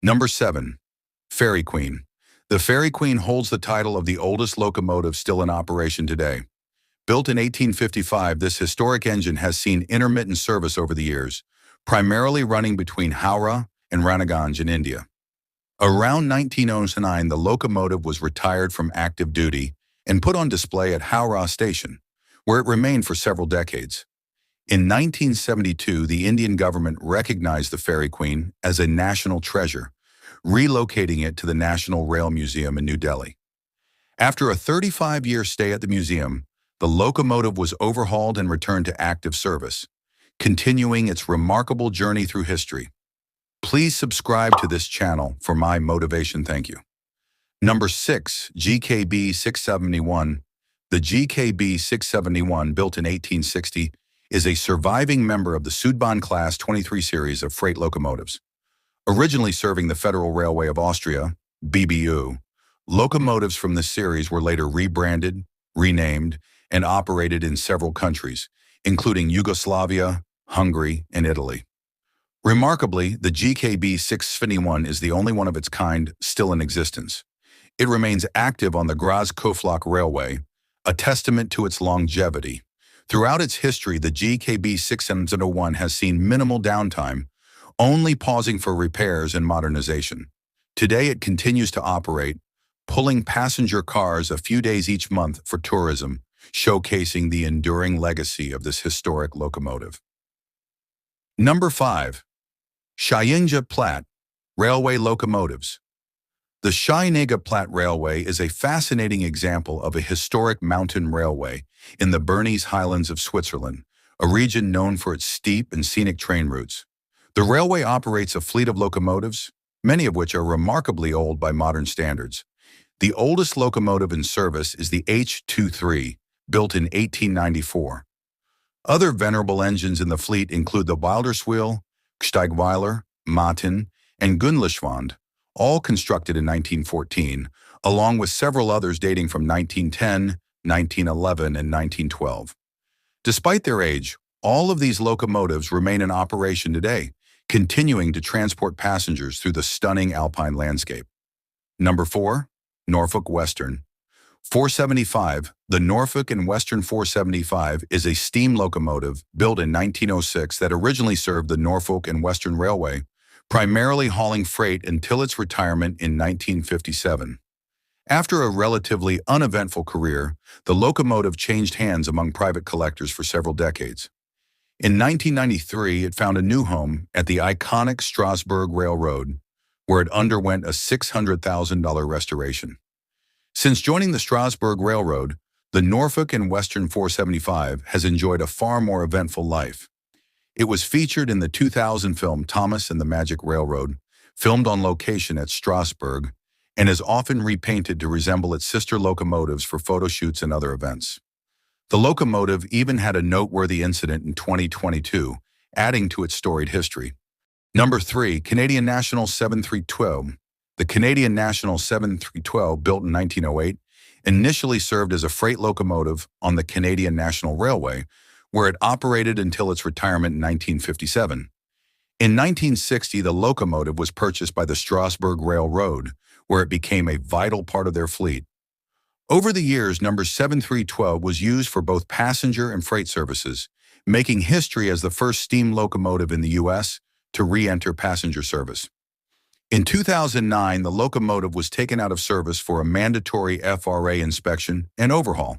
Number 7. Fairy Queen. The Fairy Queen holds the title of the oldest locomotive still in operation today. Built in 1855, this historic engine has seen intermittent service over the years, primarily running between Howrah and Raniganj in India. Around 1909, the locomotive was retired from active duty and put on display at Howrah Station, where it remained for several decades. In 1972, the Indian government recognized the Fairy Queen as a national treasure, relocating it to the National Rail Museum in New Delhi. After a 35-year stay at the museum, the locomotive was overhauled and returned to active service, continuing its remarkable journey through history. Please subscribe to this channel for my motivation. Thank you. Number 6. GKB 671. The GKB 671, built in 1860, is a surviving member of the Südbahn Class 23 series of freight locomotives. Originally serving the Federal Railway of Austria, BBU, locomotives from this series were later rebranded, renamed, and operated in several countries, including Yugoslavia, Hungary, and Italy. Remarkably, the GKB 671 is the only one of its kind still in existence. It remains active on the Graz-Koflock Railway, a testament to its longevity. Throughout its history, the GKB 671 has seen minimal downtime, only pausing for repairs and modernization. Today, it continues to operate, pulling passenger cars a few days each month for tourism, showcasing the enduring legacy of this historic locomotive. Number 5. Schyinge Platte Railway Locomotives. The Schyinge Platte Railway is a fascinating example of a historic mountain railway in the Bernese Highlands of Switzerland, a region known for its steep and scenic train routes. The railway operates a fleet of locomotives, many of which are remarkably old by modern standards. The oldest locomotive in service is the H23, built in 1894. Other venerable engines in the fleet include the Wilderswil, Gsteigweiler, Matin, and Gunlichwand, all constructed in 1914, along with several others dating from 1910, 1911, and 1912. Despite their age, all of these locomotives remain in operation today, continuing to transport passengers through the stunning alpine landscape. Number 4. Norfolk Western. 475. The Norfolk and Western 475 is a steam locomotive built in 1906 that originally served the Norfolk and Western Railway, primarily hauling freight until its retirement in 1957. After a relatively uneventful career, the locomotive changed hands among private collectors for several decades. In 1993, it found a new home at the iconic Strasburg Rail Road, where it underwent a $600,000 restoration. Since joining the Strasburg Railroad, the Norfolk and Western 475 has enjoyed a far more eventful life. It was featured in the 2000 film Thomas and the Magic Railroad, filmed on location at Strasburg, and is often repainted to resemble its sister locomotives for photo shoots and other events. The locomotive even had a noteworthy incident in 2022, adding to its storied history. Number 3. Candian National 7312. The Candian National 7312, built in 1908, initially served as a freight locomotive on the Canadian National Railway, where it operated until its retirement in 1957. In 1960, the locomotive was purchased by the Strasburg Rail Road, where it became a vital part of their fleet. Over the years, number 7312 was used for both passenger and freight services, making history as the first steam locomotive in the U.S. to re-enter passenger service. In 2009, the locomotive was taken out of service for a mandatory FRA inspection and overhaul.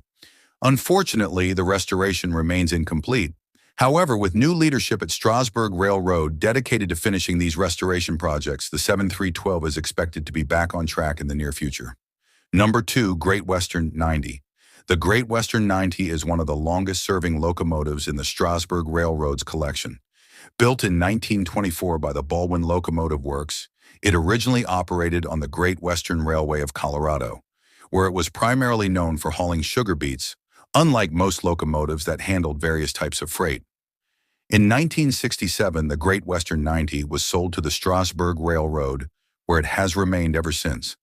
Unfortunately, the restoration remains incomplete. However, with new leadership at Strasburg Rail Road dedicated to finishing these restoration projects, the 7312 is expected to be back on track in the near future. Number 2. Great Western 90. The Great Western 90 is one of the longest-serving locomotives in the Strasburg Railroad's collection. Built in 1924 by the Baldwin Locomotive Works, it originally operated on the Great Western Railway of Colorado, where it was primarily known for hauling sugar beets, unlike most locomotives that handled various types of freight. In 1967, the Great Western 90 was sold to the Strasburg Railroad, where it has remained ever since.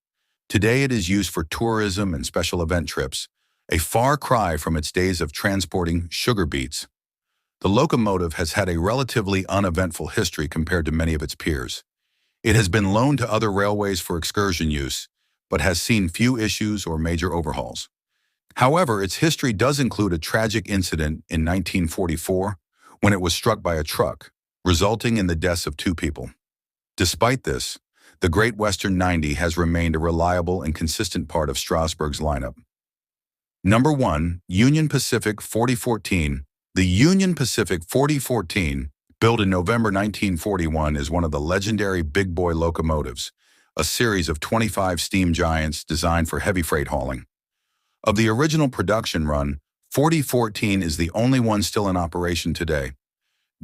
Today it is used for tourism and special event trips, a far cry from its days of transporting sugar beets. The locomotive has had a relatively uneventful history compared to many of its peers. It has been loaned to other railways for excursion use, but has seen few issues or major overhauls. However, its history does include a tragic incident in 1944 when it was struck by a truck, resulting in the deaths of 2 people. Despite this, the Great Western 90 has remained a reliable and consistent part of Strasburg's lineup. Number 1. Union Pacific 4014. The Union Pacific 4014, built in November 1941, is one of the legendary big boy locomotives, a series of 25 steam giants designed for heavy freight hauling. Of the original production run, 4014 is the only one still in operation today.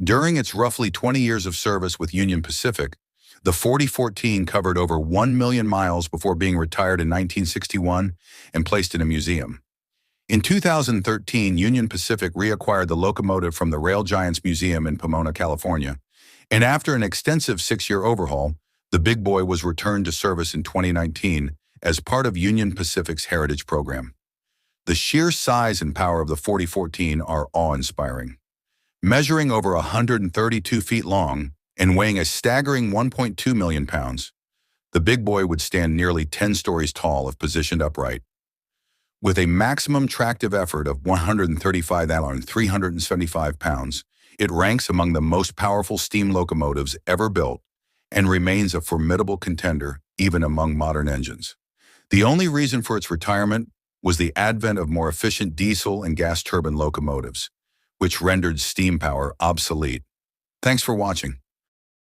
During its roughly 20 years of service with Union Pacific, the 4014 covered over 1 million miles before being retired in 1961 and placed in a museum. In 2013, Union Pacific reacquired the locomotive from the Rail Giants Museum in Pomona, California, and after an extensive 6-year overhaul, the big boy was returned to service in 2019 as part of Union Pacific's Heritage Program. The sheer size and power of the 4014 are awe-inspiring. Measuring over 132 feet long and weighing a staggering 1.2 million pounds, the big boy would stand nearly 10 stories tall if positioned upright. With a maximum tractive effort of 375 pounds, it ranks among the most powerful steam locomotives ever built and remains a formidable contender even among modern engines. The only reason for its retirement was the advent of more efficient diesel and gas turbine locomotives, which rendered steam power obsolete. Thanks for watching.